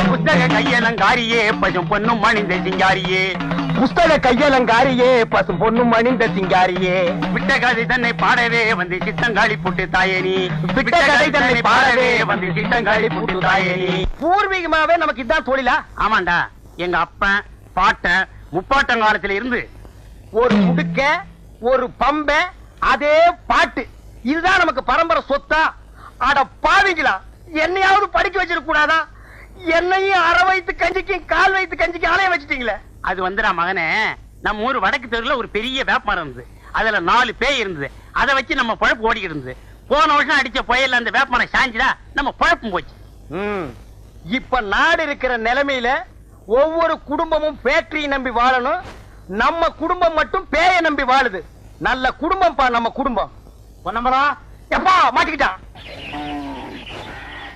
புத்தக கையலங்காரியே பசும் பொண்ணும் மணிந்த சிங்காரியே, புஸ்தக கையலங்காரியே பசும் பொண்ணும் மணிந்த சிங்காரியே, விட்ட கதை தன்னை பாடவே வந்து சித்தங்காளி புட்டு தாயேனி, விட்ட கதை தன்னை பாடவே வந்து சித்தங்காளி புட்டு தாயேனி. பூர்வீகமாவே நமக்கு இதான் தொழிலா? ஆமாண்டா, எங்க அப்பன் பாட்டன் முப்பாட்டங்காலத்துல இருந்து ஒரு முடுக்க ஒரு பம்ப அதே பாட்டு, இதுதான் நமக்கு பரம்பரை சொத்தா? அட பாவிங்களா, என்னையாவது படிக்க வச்சிருக்க கூடாதா? என்னையும் அரை வயித்து கஞ்சிக்கும் கால் வயித்து கஞ்சிக்கும் ஆலயம் வச்சுட்டீங்களே. அது வந்துடா மகனே, நம்ம ஊர் வடக்கு தெருல ஒரு பெரிய வேப்பமரம் இருந்தது. அதுல 4 பேய் இருந்தது. அதை வச்சு நம்ம பழப்பு ஓடிக்கிட்டு இருந்தது. போன வருஷம் அடிச்ச புயல்ல அந்த வேப்பமரம் சாஞ்சிடா நம்ம பழப்பும் போச்சு. இப்ப நாடு இருக்கிற நிலைமையில ஒவ்வொரு குடும்பமும் ஃபேக்டரி நம்பி வாழணும். நம்ம குடும்பம் மட்டும் பேய நம்பி வாழுது. நல்ல குடும்பம் பா நம்ம குடும்பம். பொன்னம்பலம் எப்பா மாட்டிக்கிட்டான்.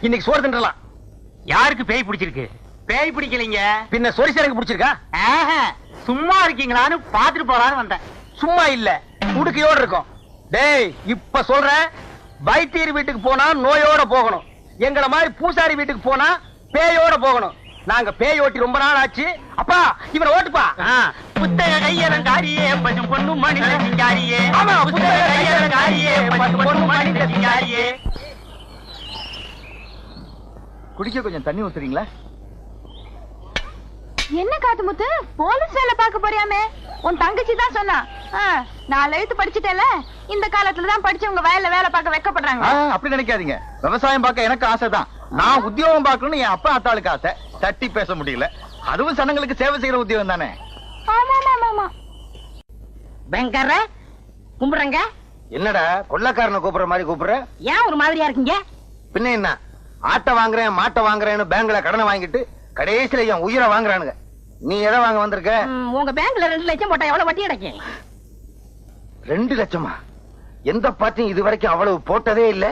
இன்னைக்கு சோறு தின்றலாம். யாருக்கு பேய் பிடிச்சிருக்கு? பேய் பிடிக்கலீங்க, பின்ன சொரிசரங்க பிடிச்சிருக்கா? சும்மா இருக்கீங்களான்னு பாத்துட்டு போறான்னு வந்தேன். சும்மா இல்ல, உடுக்கையோடு இருக்கும். டேய் இப்ப சொல்றேன், வைத்தியர் வீட்டுக்கு போனா நோயோட போகணும். எங்களை மாதிரி பூசாரி வீட்டுக்கு போனா பேயோட போகணும். நாங்க பேய் ஓட்டி ரொம்ப நாள் ஆச்சு. அப்பா இவனை ஓட்டுப்பா. புத்தக கையலங்காரியே பசும் பொண்ணும் மணிந்த சிங்காரியே, ஆமா, புத்தக கையலங்காரியே பசும் பொண்ணும் மணிந்த சிங்காரியே. குடிக்க கொஞ்சம் தண்ணி ஊத்துறீங்களா? என்ன காத்துமுத்து, போலீஸ் வேலை பார்க்க போறியாமே? உன் தங்கச்சி தான் சொன்னா. 4 எழுத்து படிச்சுட்டேல, இந்த காலத்துல தான் படிச்சவங்க வயல்ல வேலை பார்க்க வெக்கப்படுறாங்க. அப்படி நினைக்காதீங்க. விவசாயம் பார்க்க எனக்கு ஆசை தான். நான் உத்தியோகம் பார்க்கணும்னு என் அப்பா அத்தாளுக்கு ஆசை. தட்டி பேச முடியல. அதுவும் சனங்களுக்கு சேவை செய்யற உத்தியோகம் தானே. ஆமா. பயங்கர கும்பிடுறங்க. என்னடா கொள்ளக்காரனை கூப்பிடுற மாதிரி கூப்பிடுற? ஏன் ஒரு மாதிரியா இருக்கீங்க? பின்ன என்ன, ஆட்டை வாங்குறேன் மாட்டை வாங்குறேன்னு பேங்க்ல கடனை வாங்கிட்டு கடைசியில என் உயிரை வாங்குறானுங்க. நீ எதை வாங்க வந்திருக்க? உங்க பேங்க்ல 2 லட்சம் போட்டா எவ்வளவு வட்டி கிடைக்கும்? 2 லட்சமா? எந்த பார்ட்டியும் இது வரைக்கும் அவ்வளவு போட்டதே இல்ல.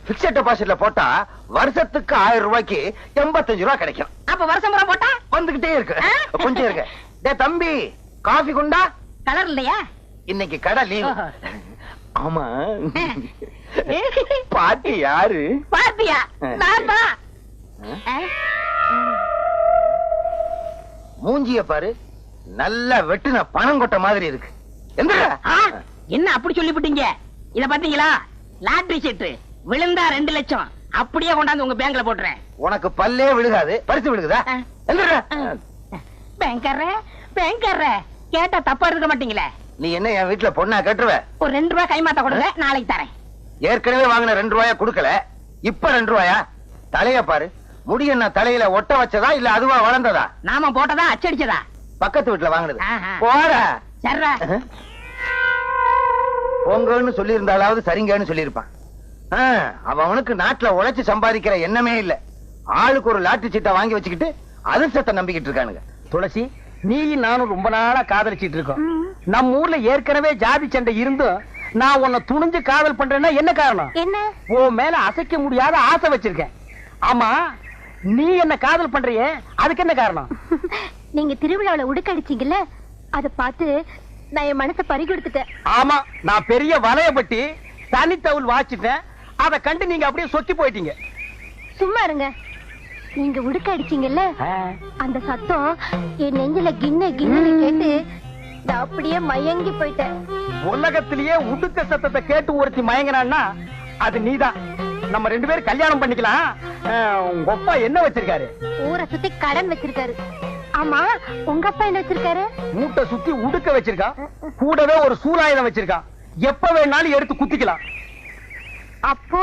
பிக்ஸட் டெபாசிட்ல போட்டா வருஷத்துக்கு 1000 ரூபாய்க்கு 85 ரூபாய் கிடைக்கும். அப்ப வருஷம் முறை போட்டா வந்துகிட்டே இருக்கு. கொஞ்சம் இருக்கு. டே தம்பி, காஃபி குண்டா? கலர் இல்லையா? இன்னைக்கு கடை லீவு. ஆமா, பாட்டி யாரு? பாத்தியா? நான் தான். மூஞ்சிய பாரு, நல்லா வெட்டுன பணம் கொட்ட மாதிரி இருக்கு. என்ன அப்படி சொல்லிவிட்டீங்க? இத பாத்தீங்களா? லாட்டரி சீட்டு விழுந்தா 2 லட்சம் அப்படியே கொண்டாந்து உங்க பேங்க்ல போட்டுறேன். உனக்கு பல்லே விழுகாது, பரிசு விழுகுதா? பேங்கர்ற கேட்டா தப்பா இருக்க மாட்டீங்களே. நீ என்ன என் வீட்டுல பொண்ணா கட்டுருவ? ஒரு 2 ரூபாய் கைமாத்த கொடுங்க, நாளைக்கு தரேன். ஏற்கனவே வாங்கின 2 ரூபாயா கொடுக்கல, இப்ப 2 ரூபாயா? தலைய பாரு, முடி என்ன தலையில ஒட்ட வச்சதா இல்ல அதுவா வளர்ந்ததா? நாம போட்டதா அச்சடிச்சதா? பக்கத்து வீட்டுல வாங்கினது. போற சர்ரா பொங்கன்னு சொல்லி இருந்தாலாவது சரிங்கன்னு சொல்லியிருப்பான். அவனுக்கு நாட்டுல உழைச்சு சம்பாதிக்கிற எண்ணமே இல்ல. ஆளுக்கு ஒரு லாட்டரி சீட்டை வாங்கி வச்சுக்கிட்டு அதிர்ஷ்டத்தை நம்பிக்கிட்டு இருக்கானுங்க. துளசி, நீ நானும் ரொம்ப நாளா காதலிச்சிட்டு இருக்கோம். நம்ம ஊர்ல ஏற்கனவே ஜாதி சண்டை இருந்தும் நான் உன்னை துணிஞ்சு காதல் பண்றேன்னா என்ன காரணம்? என்ன? உன் மேல அசைக்க முடியாத ஆசை வச்சிருக்கேன். ஆமா, நீ என்ன காதல் பண்றியே, அதுக்கு என்ன காரணம்? நீங்க திருவிழாவில உடுக்கடிச்சீங்கல்ல, அத பார்த்து நான் என் மனசை பறி கொடுத்துட்டேன். ஆமா, நான் பெரிய வலையப்பட்டி தனித்தவுள் வாச்சிட்டேன். அத கண்டு நீங்க அப்படியே சொக்கி போயிட்டீங்க. சும்மா இருங்க. நீங்க உடுக்க அடிச்சீங்கல்ல, அந்த சத்தம் என் நெஞ்சில கிண்ண கிண்ணு கேட்டு நான் அப்படியே மயங்கி போயிட்டேன். உலகத்திலேயே உடுக்க சத்தத்தை கேட்டு ஒருத்தி மயங்கினான்னா அது நீதான். நம்ம 2 பேரும் கல்யாணம் பண்ணிக்கலாம். உங்க அப்பா என்ன வச்சிருக்காரு? ஊரை சுத்தி கடன் வச்சிருக்காரு. ஆமா, உங்க அப்பா என்ன வச்சிருக்காரு? மூட்டை சுத்தி உடுக்க வச்சிருக்கான். கூடவே ஒரு சூலாயுதம் வச்சிருக்கான். எப்ப வேணாலும் எடுத்து குத்திக்கலாம். அப்போ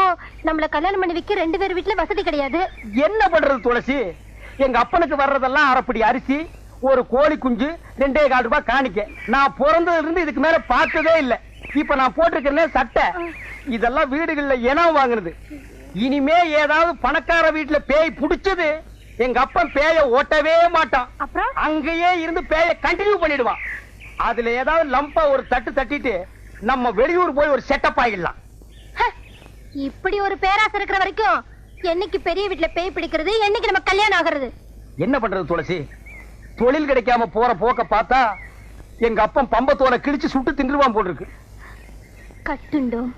நம்மள கல்யாணம் பண்ணி வைக்க 2 பேர் வீட்டுல வசதி கிடையாது. என்ன பண்றது துளசி? எங்க அப்பனுக்கு வர்றதெல்லாம் அரைப்படி அரிசி, ஒரு கோழி குஞ்சு, 2.25 ரூபாய் காணிக்க. நான் பிறந்ததுல இருந்து இதுக்கு மேல பார்த்ததே இல்ல. இப்ப நான் போட்டிருக்கிறேன் சட்டை, இதெல்லாம் வீடுகள்ல இனம் வாங்குனது. இனிமே ஏதாவது பணக்கார வீட்டுல பேய் புடிச்சது, எங்க அப்பன் பேய ஓட்டவே மாட்டான். அப்புறம் அங்கேயே இருந்து பேய கண்டினியூ பண்ணிடுவான். அதுல ஏதாவது லம்பா ஒரு தட்டு தட்டிட்டு நம்ம வெளியூர் போய் ஒரு செட்டப் ஆகிடலாம். இப்படி ஒரு பேராசை இருக்கிற வரைக்கும் என்னைக்கு பெரிய வீட்டுல பேய் பிடிக்கிறது, என்னைக்கு நம்ம கல்யாணம் ஆகிறது? என்ன பண்றது துளசி? தொழில் கிடைக்காம போற போக்க பார்த்தா எங்க அப்பன் பம்பத்தோட கிழிச்சு சுட்டு தின்றுவான் போல் இருக்கு. கட்டுண்டோம்,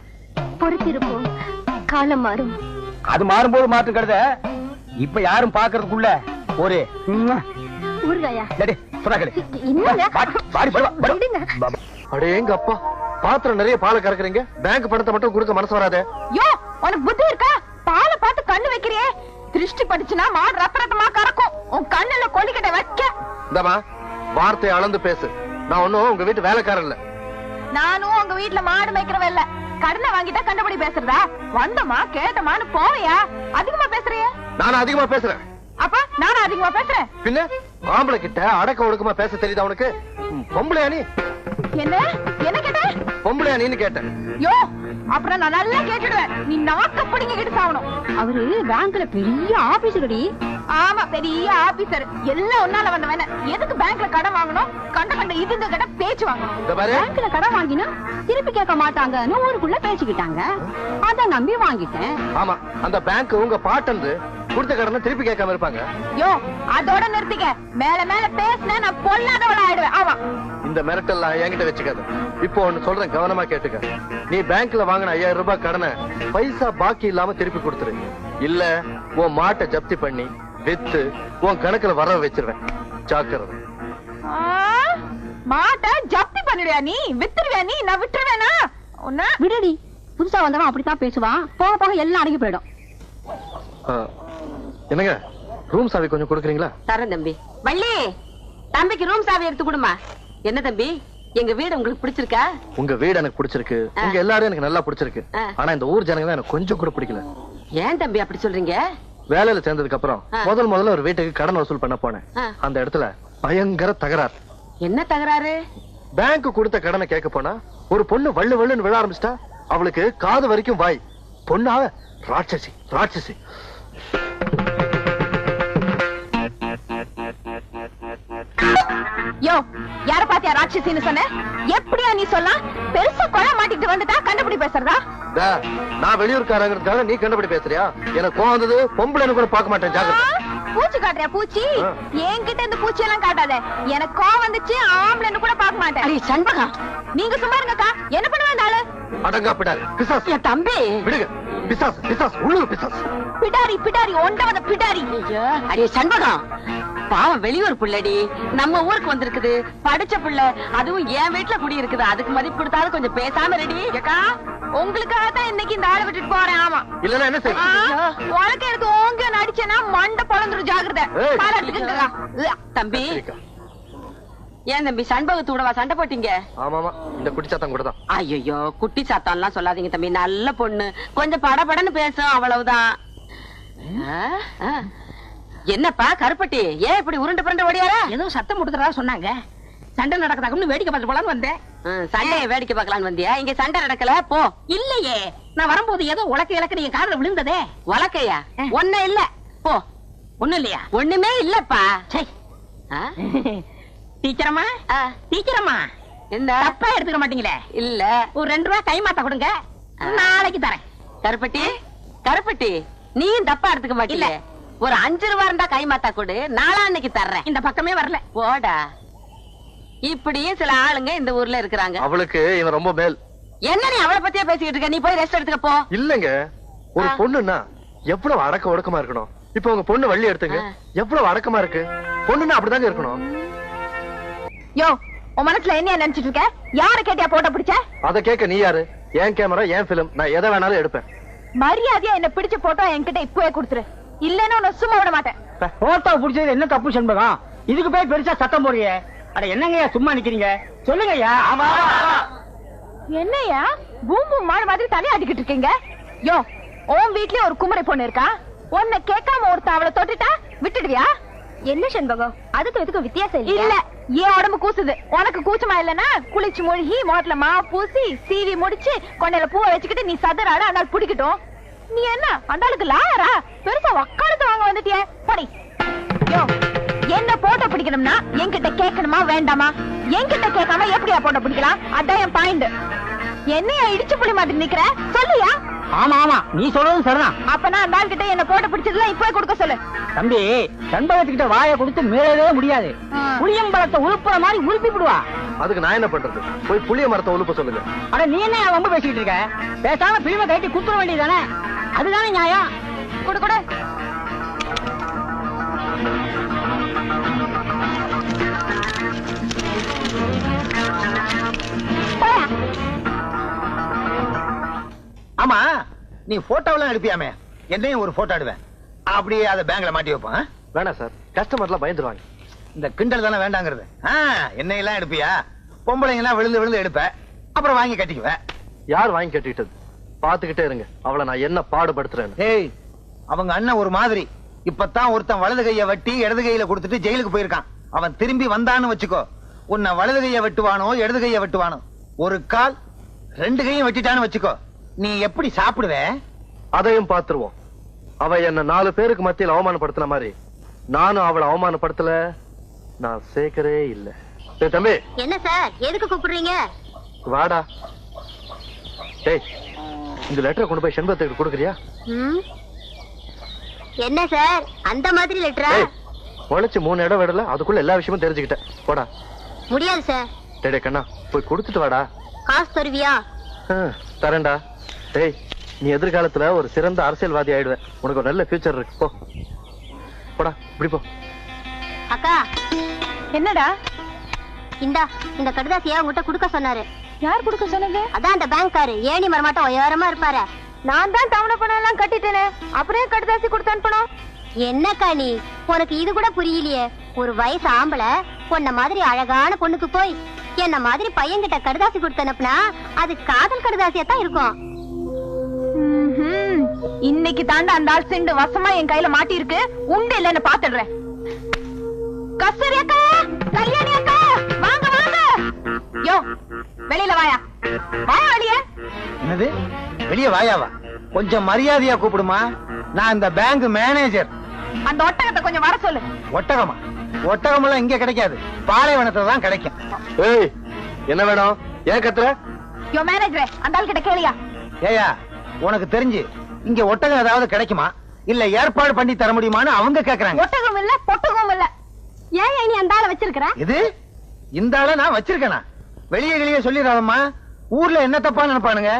பொறுத்திருப்போம், காலம் மாறும். அது மாறும்போது மாற்று கருத. இப்ப யாரும் பாக்குறதுக்குள்ள ஒரு ஊறுகாயா என்னங்க அடே எங்க அப்பா பாத்திரம் நிறைய பாலை கறக்குறீங்க, பேங்க் பணத்தை மட்டும் கொடுக்க மனசு வராதே. யோ உனக்கு புத்தி இருக்கா? பாலை பார்த்து கண்ணு வைக்கிறியே, திருஷ்டி படிச்சுனா மாடு ரத்தரத்தமா கறக்கும். உன் கண்ணுல கொல்லிக்கட்டை வைக்க. இந்தமா வார்த்தையை அளந்து பேசு. நான் ஒண்ணும் உங்க வீட்டு வேலைக்காரன் இல்ல. நானும் உங்க வீட்டுல மாடு மேய்க்கிறவ இல்ல. கடனை வாங்கிட்டா கண்டபடி பேசுறதா? வந்தமா கேட்டமான்னு போவையா? அதிகமா பேசுறிய. நானும் அதிகமா பேசுறேன். அப்ப நானும் அதிகமா பேசுறேன். பின்ன ஆம்பளை கிட்ட அடக்க ஒடுக்கமா பேச தெரியுதா உனக்கு? பொம்பளையா நீ? என்ன என்ன கேட்ட? பொம்பளையா நீன்னு கேட்டேன். யோ அப்புறம் நான் நல்லா கேட்டுடுவேன். நீ நாக்க பிடிங்கிட்டு சாவணும். அவரு பேங்க்ல பெரிய ஆபீசர்டி. ஆமா பெரிய ஆபீசர். எல்லாம் ஒன்னால வந்தவன. எதுக்கு பேங்க்ல கடன் வாங்கணும்? கண்ட இதுங்க கிட்ட பேச்சு வாங்கணும். பேங்க்ல கடன் வாங்கினா திருப்பி கேட்க மாட்டாங்கன்னு ஊருக்குள்ள பேசிக்கிட்டாங்க. அத நம்பி வாங்கிட்டேன். ஆமா அந்த பேங்க் உங்க பாட்டந்து கொடுத்த கடனை திருப்பி கேட்காம இருப்பாங்க. யோ அதோட நிறுத்திக்க. மேல மேல பேசினா நான் பொல்லாதவள ஆயிடுவேன். ஆமா இந்த மிரட்டல்லாம் என்கிட்ட வச்சுக்காத. இப்போ ஒண்ணு சொல்றேன், கவனமா கேட்டுக்க. நீ பேங்க்ல வாங்கின 5000 ரூபாய் கடனை பைசா பாக்கி இல்லாம திருப்பி கொடுத்துரு. இல்ல உன் மாட்டை ஜப்தி பண்ணி வித்து உன் கணக்குல வர வச்சிருவேன். ஜாக்கிரதை. மாட்டை ஜப்தி பண்ணிடுவியா நீ? வித்துருவியா நீ? நான் விட்டுருவேனா? உன்ன விடுடி. புதுசா வந்தவன் அப்படித்தான் பேசுவான். போக போக எல்லாம் அடங்கி போயிடும். என்னங்க ரூம் சாவி கொஞ்சம் கொடுக்குறீங்களா? தரேன் தம்பி. வள்ளி தம்பிக்கு ரூம் சாவி எடுத்து கொடுமா. என்ன தம்பி எங்க வீடு உங்களுக்கு பிடிச்சிருக்கா? உங்க வீடு எனக்கு பிடிச்சிருக்கு, உங்க எல்லாரும் எனக்கு நல்லா பிடிச்சிருக்கு. ஆனா இந்த ஊர் ஜனங்க தான் எனக்கு கொஞ்சம் கூட பிடிக்கல. ஏன் தம்பி அப்படி சொல்றீங்க? வேலையில சேர்ந்ததுக்கு அப்புறம் முதல்ல ஒரு வீட்டுக்கு கடன் வசூல் பண்ண போனேன். அந்த இடத்துல பயங்கர தகராறு. என்ன தகராறு? பேங்க் கொடுத்த கடனை கேட்க போனா ஒரு பொண்ணு வள்ளு வள்ளுன்னு விழ ஆரம்பிச்சிட்டா. அவளுக்கு காது வரைக்கும் வாய். பொண்ணா ராட்சசி ராட்சசி. யோ யார பாத்தியா ராட்சசின்னு சொன்ன? எப்படியா நீ சொல்லலாம்? பெருசா கொலை மாட்டிட்டு வந்துட்டா கண்டுபிடி பேசுறதா? நான் வெளியூர்காரங்கிறதுக்காக நீ கண்டுபிடி பேசுறியா? எனக்கு கோவம் வந்தது. பொம்பளைன்னு கூட பார்க்க மாட்டேன். ஜாக்கிரதை. பூச்சி காட்டுறியா? பூச்சி என்கிட்ட இந்த பூச்சி எல்லாம் காட்டாத. எனக்கு கோவம் வந்துச்சு. ஆம்பளைன்னு கூட பார்க்க மாட்டேன். அடி சண்பகம் நீங்க சும்மா இருங்கக்கா. என்ன பண்ணுவேன் நாளு? அடங்கா பிடாரி பிசாஸ். என் தம்பி விடுங்க. பிசாஸ் பிசாஸ் உள்ளூர் பிசாஸ். பிடாரி பிடாரி ஒண்டவத பிடாரி. அடி சண்பகம் பாவம் வெளியூர் புள்ளடி. நம்ம ஊருக்கு வந்திருக்குது. படிச்ச புள்ள. அதுவும் என் வீட்டுல குடி இருக்குது. அதுக்கு மதிப்பு கொடுத்தாலும் கொஞ்சம் பேசாம ரெடி. அக்கா உங்களுக்காக தான் இன்னைக்கு இந்த ஆளை விட்டுட்டு போறேன். ஆமா இல்லன்னா என்ன செய்ய? உனக்கு எனக்கு ஓங்க நடிச்சேன்னா மண்டை பொழந்துரும். ஜாக்கிரதை. தம்பி ஏன் தம்பி சண்பகத்தோடவா சண்டை போட்டீங்க? ஆமாமா இந்த குட்டி சாத்தம் கூட தான். ஐயோ குட்டி சாத்தான் எல்லாம் சொல்லாதீங்க தம்பி. நல்ல பொண்ணு. கொஞ்சம் படபடன்னு பேசும் அவ்வளவுதான். என்னப்பா கருப்பட்டி ஏன் இப்படி உருண்டு புரண்டு ஓடியாரா? ஏதோ சத்தம் கொடுக்கறதா சொன்னாங்க. சண்டை நடக்குதான்னு வேடிக்கை பார்த்து போலான்னு வந்தேன். சண்டையை வேடிக்கை பார்க்கலான்னு வந்தியா? இங்க சண்டை நடக்கல போ. இல்லையே நான் வரும்போது ஏதோ உலக்க இலக்க நீங்க காதுல விழுந்ததே. உலக்கையா? ஒண்ணு இல்ல போ. ஒண்ணும் இல்லையா? ஒண்ணுமே இல்லப்பா. டீச்சரம்மா டீச்சரம்மா என்ன தப்பா எடுத்துக்க மாட்டீங்களே? இல்ல ஒரு 2 ரூபாய் கை மாத்தா கொடுங்க, நாளைக்கு தரேன். கருப்பட்டி கருப்பட்டி நீயும் தப்பா எடுத்துக்க மாட்டீங்க. ஒரு 5 ரூபா இருந்தா கை மாத்தா கொடு, நாளான்னைக்கு தர்றேன். இந்த பக்கமே வரல. போடா. இப்படியே சில ஆளுங்க இந்த ஊர்ல இருக்கிறாங்க. அவளுக்கு இவன் ரொம்ப மேல். என்ன நீ அவளை பத்தியா பேசிக்கிட்டு இருக்க? நீ போய் ரெஸ்ட் எடுத்துக்க போ. இல்லங்க ஒரு பொண்ணுன்னா எவ்வளவு அடக்க ஒடுக்கமா இருக்கணும். இப்ப உங்க பொண்ணு வள்ளி எடுத்துங்க, எவ்வளவு அடக்கமா இருக்கு. பொண்ணுன்னா அப்படிதாங்க இருக்கணும். யோ உன் மனசுல என்ன நினைச்சிட்டு இருக்க? யார கேட்டியா போட்டோ பிடிச்ச? அத கேட்க நீ யாரு? என் கேமரா என் பிலிம், நான் எதை வேணாலும் எடுப்பேன். மரியாதையா என்ன பிடிச்ச போட்டோ என்கிட்ட இப்பவே கொடுத்துரு. இல்லன்னா உன்னை சும்மா விட மாட்டேன். போட்டோ பிடிச்சது என்ன தப்பு சண்பகம்? இதுக்கு போய் பெருசா சத்தம் போடுறிய? அட என்னங்கய்யா சும்மா நிக்கிறீங்க? சொல்லுங்கய்யா. ஆமா என்னையா பூம் பூம் மாடு மாதிரி தலையாடிக்கிட்டு இருக்கீங்க? யோ உன் வீட்லயே ஒரு குமரை பொண்ணு இருக்கா? உன்னை கேட்காம ஒருத்த அவளை தொட்டுட்டா விட்டுடுவியா? என்ன சண்பகம் அதுக்கு இதுக்கு வித்தியாசம் இல்ல? ஏன் உடம்பு கூசுது? உனக்கு கூச்சமா இல்லன்னா குளிச்சு மூழ்கி மோட்ல மா பூசி சீவி முடிச்சு கொண்டையில பூவை வச்சுக்கிட்டு நீ சதுராட அதனால பிடிக்கட்டும். நீ என்ன அந்தாளுக்கு லாயரா? பெருசா வக்காலத்து வாங்க வந்துட்டிய? படி. யோ என்ன போட்டோ பிடிக்கணும்னா என்கிட்ட கேட்கணுமா வேண்டாமா? என்கிட்ட கேட்காம எப்படியா போட்டோ பிடிக்கலாம்? அதான் என் பாயிண்ட். என்னையா இடிச்சு புளி மாதிரி நிக்கிற? சொல்லியா? ஆமா ஆமா நீ சொல்றதும் சரிதான். அப்பனா அந்த ஆள் கிட்ட என்ன போட்டோ பிடிச்சதுல இப்பவே கொடுக்க சொல்லு. தம்பி சண்பகத்துக்கிட்ட வாயை கொடுத்து மீறவே முடியாது. புளியம்பழத்தை உழுப்புற மாதிரி உழுப்பி விடுவா. அதுக்கு நான் என்ன பண்றது? போய் புளிய மரத்தை உழுப்ப சொல்லுங்க. அட நீ என்ன ரொம்ப பேசிக்கிட்டு இருக்க? பேசாம பிரிவை கட்டி குத்துற வேண்டியதானே? அதுதானே நியாயம். கொடு கொடு. நீ போட்டோவெல்லாம் எடுப்பியாமே, என்னையும் ஒரு போட்டோ எடுவேன், அப்படியே அதை பேங்க்ல மாட்டி வைப்போம். வேணாம் சார், கஸ்டமர்லாம் பயந்துருவாங்க. இந்த கிண்டல் தானே வேண்டாங்கிறது. என்னையெல்லாம் எடுப்பியா? பொம்பளைங்க எல்லாம் விழுந்து விழுந்து எடுப்ப, அப்புறம் வாங்கி கட்டிக்குவேன். யார் வாங்கி கட்டிட்டது? பாத்துக்கிட்டே இருங்க, அவளை நான் என்ன பாடுபடுத்துறேன்னு. ஏய், அவங்க அண்ணன் ஒரு மாதிரி. இப்பதான் ஒருத்தன் வலது கைய வெட்டி இடது கையில கொடுத்துட்டு ஜெயிலுக்கு போயிருக்கான். அவன் திரும்பி வந்தான்னு வச்சுக்கோ, உன்னை வலது கைய வெட்டுவானோ இடது கைய வெட்டுவானோ. ஒரு கால் 2 கையும் வெட்டிட்டான்னு வச்சுக்கோ, நீ எப்படி சாப்பிடுவே? அதையும் பாத்துருவோம். அவ என்ன 4 பேருக்கு மத்தியில் அவமானப்படுத்தின மாதிரி நானும் அவளை அவமானப்படுத்தல. நான் சேர்க்கறே இல்ல. தம்பி. என்ன சார், எதுக்கு கூப்பிடுறீங்க? வாடா. டேய், இந்த லெட்டரை கொண்டு போய் செண்பகத்துக்கு கொடுக்குறியா? என்ன சார் அந்த மாதிரி லெட்டரா? உழைச்சு 3 இடம் விடல, அதுக்குள்ள எல்லா விஷயமும் தெரிஞ்சுக்கிட்டேன். போடா. முடியாது சார். டேய் கண்ணா, போய் கொடுத்துட்டு வாடா. காசு தருவியா? தரேன்டா. டேய், நீ எதிர்காலத்துல ஒரு சிறந்த அரசியல்வாதி ஆயிடுவ. உனக்கு ஒரு நல்ல ஃபியூச்சர் இருக்கு. போ போடா, இப்படி போ. அக்கா. என்னடா? இந்த கடுதாசியா உங்ககிட்ட குடுக்க சொன்னாரு. யார் குடுக்க சொன்னது? அதான் அந்த பேங்க்காரு, ஏணி மரமாட்டம் உயரமா இருப்பாரு. நான் தான் தவணை பணம் எல்லாம் கட்டிட்டேனே, அப்புறம் கடுதாசி கொடுத்து அனுப்பணும். என்னக்கா நீ, உனக்கு இது கூட புரியலையே? ஒரு வயசு ஆம்பளை பொண்ண மாதிரி அழகான பொண்ணுக்கு போய் என்ன மாதிரி பையன்கிட்ட கடுதாசி கொடுத்து அனுப்புனா அது காதல் கடுதாசியா தான் இருக்கும். இன்னைக்கு தாண்டா அந்த ஆள் சிண்டு வசமா என் கையில மாட்டி இருக்கு. உண்டு இல்லன்னு பாத்துடுறேன். கஸ்தூரி அக்கா, கல்யாணி அக்கா, வாங்க வாங்க. யோ, வெளியில வாயா. வாயா வெளியே. என்னது வெளியே வாயாவா? கொஞ்சம் மரியாதையா கூப்பிடுமா, நான் இந்த பேங்க் மேனேஜர். அந்த ஒட்டகத்தை கொஞ்சம் வர சொல்லு. ஒட்டகமா? ஒட்டகம் எல்லாம் இங்க கிடைக்காது, பாலைவனத்துல தான் கிடைக்கும். ஏய், என்ன வேணும்? ஏன் கத்துற? யோ மேனேஜரே, அந்த ஆள் கிட்ட கேளியா? ஏயா, உனக்கு தெரிஞ்சு இங்க ஒட்டகம் ஏதாவது கிடைக்குமா, இல்ல ஏற்பாடு பண்ணி தர முடியுமான்னு அவங்க கேக்குறாங்க. ஒட்டகம் இல்ல, பொட்டகம் இல்ல. ஏன் நீ அந்த ஆளை வச்சிருக்கிற? இது இந்த ஆளை நான் வச்சிருக்கேனா? வெளியே வெளியே சொல்லிடாதம்மா, ஊர்ல என்ன தப்பா நினைப்பானுங்க.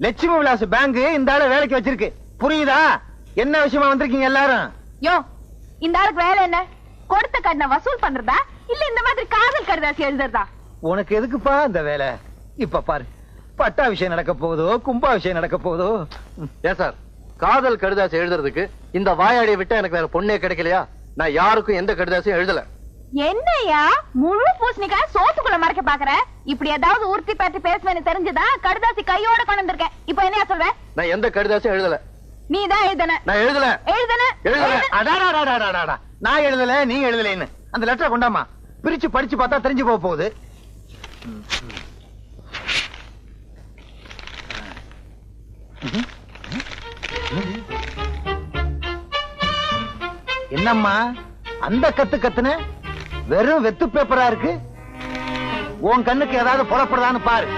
லட்சுமி விலாஸ் பேங்க் இந்த ஆளை வேலைக்கு வச்சிருக்கு, புரியுதா? என்ன விஷயமா வந்திருக்கீங்க எல்லாரும்? யோ, இந்த ஆளுக்கு வேலை என்ன? கொடுத்த கடனை வசூல் பண்றதா இல்ல இந்த மாதிரி காதல் கடுதாசி எழுதுறதா? உனக்கு எதுக்குப்பா இந்த வேலை? இப்ப பாரு, பட்டா விஷயம் நடக்க போகுதோ, கும்பா விஷயம் நடக்க போகுதோ. ஏன் சார், காதல் கடிதாசி எழுதுறதுக்கு இந்த வாயாடியை விட்டா எனக்கு வேற பொண்ணே கிடைக்கலையா? நான் யாருக்கும் எந்த கடிதாசியும் எழுதல. என்னையா முழு பூசணிக்காய் சோத்துக்குள்ள மறைக்க பாக்குற? இப்படி ஏதாவது உறுத்தி பற்றி பேசுவேன்னு தெரிஞ்சுதா கடுதாசி கையோட கொண்டு வந்திருக்கேன். இப்ப என்னையா சொல்ற? நான் எந்த கடிதாசியும் எழுதல. நீ தான் எழுதன. நான் எழுதல. அடாடாடாடாடாடா, நான் எழுதல, நீ எழுதலைன்னு. அந்த லெட்டரை கொண்டாமா, பிரிச்சு படிச்சு பார்த்தா தெரிஞ்சு போக போகுது. என்னம்மா அந்த கத்துன? வெறும் வெத்து பேப்பரா இருக்கு. உன் கண்ணுக்கு ஏதாவது புறப்படுதான்னு பாரு.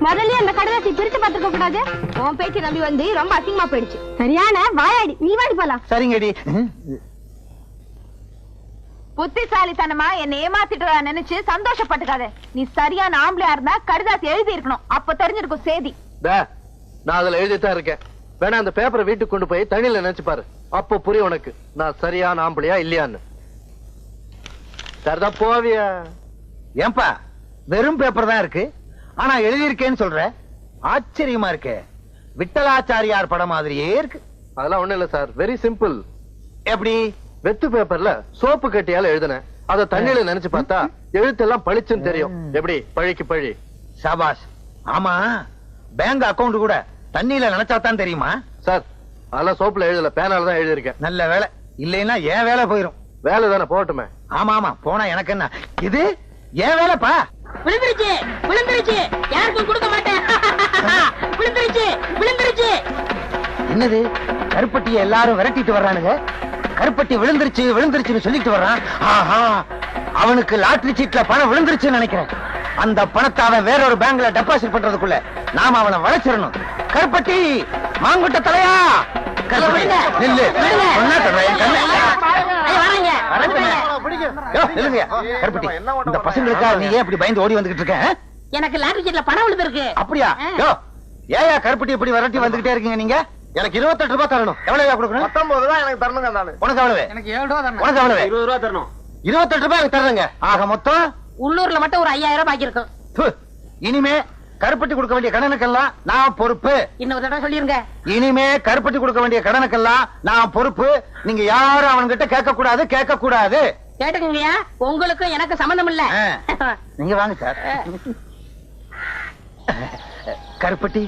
முதல்ல அந்த கடுதாசி பிரிச்சு பார்த்துக்க கூடாது. உன் பேச்சு நம்பி வந்து ரொம்ப அசிங்கமா போயிடுச்சு. சரியான வாயாடி, நீ வாடி போலாம். சரிங்கடி. புத்திசாலித்தனமா என்ன ஏமாத்திட்டு நினைச்சு சந்தோஷப்பட்டுக்காத. நீ சரியான ஆம்பளையா இருந்தா கடுதாசி எழுதி இருக்கணும், அப்ப தெரிஞ்சிருக்கும் சேதி. நான் அதுல எழுதித்தான் இருக்கேன். வேணா அந்த பேப்பரை வீட்டுக்கு கொண்டு போய் தண்ணியில நினைச்சு பாரு, அப்ப புரியும் உனக்கு நான் சரியான ஆம்பளையா இல்லையான்னு. சரிதான் போவியா? ஏன்பா வெறும் பேப்பர் தான் இருக்கு, ஆனா எழுதியிருக்கேன்னு சொல்ற? ஆச்சரியமா இருக்கு. விட்டலாச்சாரியார் படம் மாதிரியே இருக்கு. அதெல்லாம் ஒண்ணு இல்ல சார், வெரி சிம்பிள். எப்படி? வெத்து பேப்பர்ல சோப்பு கட்டியால எழுதுனேன், அத தண்ணியில நினைச்சு பார்த்தா எழுத்தெல்லாம் பளிச்சுன்னு தெரியும். எப்படி? பழிக்கு பழி. சாபாஷ். ஆமா, பேங்க் அக்கவுண்ட் கூட தண்ணியில நினைச்சாதான் தெரியுமா? சார், அதெல்லாம் சோப்புல எழுதல, பேனால தான் எழுதிருக்கேன். நல்ல வேலை, இல்லைன்னா ஏன் வேலை போயிரும். வேலை தானே, போட்டுமே. ஆமா ஆமா, போனா எனக்கு என்ன, இது ஏன் வேலைப்பா. விழுந்துருச்சு விழுந்துருச்சு, யாருக்கும் கொடுக்க மாட்டேன். விழுந்துருச்சு விழுந்துருச்சு. என்னது, கருப்பட்டியை எல்லாரும் விரட்டிட்டு வர்றானுங்க. கருப்பட்டி விழுந்துருச்சு விழுந்துருச்சுன்னு சொல்லிட்டு வர்றான். ஆஹா, அவனுக்கு லாட்டரி சீட்ல பணம் விழுந்துருச்சுன்னு நினைக்கிறேன். அந்த பணத்தை அவன் வேறொரு பேங்க்ல டெபாசிட் பண்றதுக்குள்ள நாம அவனை வளைச்சிடணும். கருப்பட்டி, மாங்குட்ட தலையா, கருப்பட்டி நில்லு. சொன்னா சொல்றேன், என் கண்ணு. நில்லுங்க கருப்பட்டி. இந்த பசங்களுக்காக நீ ஏன் இப்படி பயந்து ஓடி வந்துகிட்டு இருக்க? எனக்கு லாட்டரி சீட்ல பணம் விழுந்திருக்கு. அப்படியா? ஏயா கருப்பட்டி இப்படி விரட்டி வந்துகிட்டே இருக்கீங்க நீங்க? எனக்கு 28 ரூபாய் தரணும். எவ்வளவு கொடுக்கணும்? 19 ரூபாய் எனக்கு தரணுங்க. நானு உனக்கு எவ்வளவு? எனக்கு 7 ரூபா தரணும். உனக்கு எவ்வளவு? 20 ரூபா தரணும். 28 ரூபாய் தர்றேங்க. ஆக மொத்தம் உள்ளூர்ல மட்டும் ஒரு 5000 பாக்கி இருக்கும். ப்பு, இனிமே கருப்பட்டி கொடுக்க வேண்டிய கடனுக்கெல்லாம் நான் பொறுப்பு. இன்னொரு தடவை சொல்லிருங்க. இனிமே கருப்பட்டி கொடுக்க வேண்டிய கடனுக்கெல்லாம் நான் பொறுப்பு. நீங்க யாரும் அவன்கிட்ட கேட்க கூடாது, கேட்க கூடாது. கேட்டுக்கங்கய்யா, உங்களுக்கும் எனக்கு சம்பந்தம் இல்ல. நீங்க வாங்க சார். கருப்பட்டி,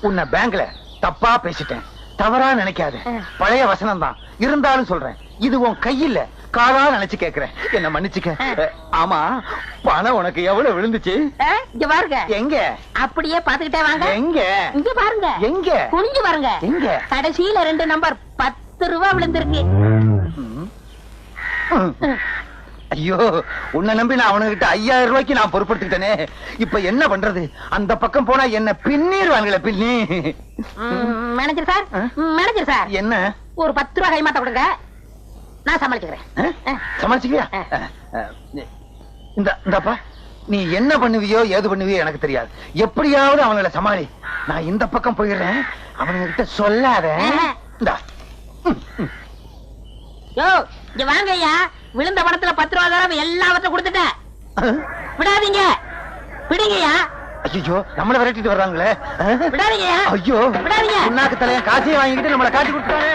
உன்னை பேங்க்ல தப்பா பேசிட்டேன், தவறா நினைக்காத. பழைய வசனம் தான் இருந்தாலும் சொல்றேன், இது உன் கையில காலா நினைச்சு கேக்குறேன், என்ன மன்னிச்சுக்க. ஆமா, பணம் உனக்கு எவ்வளவு விழுந்துச்சு? இங்க பாருங்க. எங்க? அப்படியே பாத்துக்கிட்டே வாங்க. எங்க? இங்க பாருங்க. எங்க? குனிஞ்சு பாருங்க. எங்க? கடைசியில 2 நம்பர் 10 ரூபாய் விழுந்திருக்கு. ஐயோ, உன்னை நம்பி நான் அவனுகிட்ட 5000 ரூபாய்க்கு நான் பொறுப்படுத்திட்டேனே. இப்ப என்ன பண்றது? அந்த பக்கம் போனா என்ன பின்னிடுவாங்களே, பின்னி. மேனேஜர் சார், மேனேஜர் சார், என்ன? ஒரு 10 ரூபாய் கைமாத்த கொடுங்க, நான் சமாளிச்சுக்கிறேன். சமாளிச்சுக்கியா? இந்தப்பா, நீ என்ன பண்ணுவியோ ஏது பண்ணுவியோ எனக்கு தெரியாது. எப்படியாவது அவங்கள சமாளி. நான் இந்த பக்கம் போயிடுறேன், அவனுங்கிட்ட சொல்லாத. யோ, இங்க வாங்க ஐயா. விழுந்த பணத்துல 10 ரூபாய் தரம் எல்லாவற்றையும் கொடுத்துட்டேன். விடாதீங்க, விடுங்கய்யா. ஐயோ, நம்மள விரட்டிட்டு வர்றாங்களே. விடாதீங்க. ஐயோ, விடாதீங்க. உன்னாக்கு தலைய காசையை வாங்கிட்டு நம்மளை காட்டி கொடுத்தாங்க.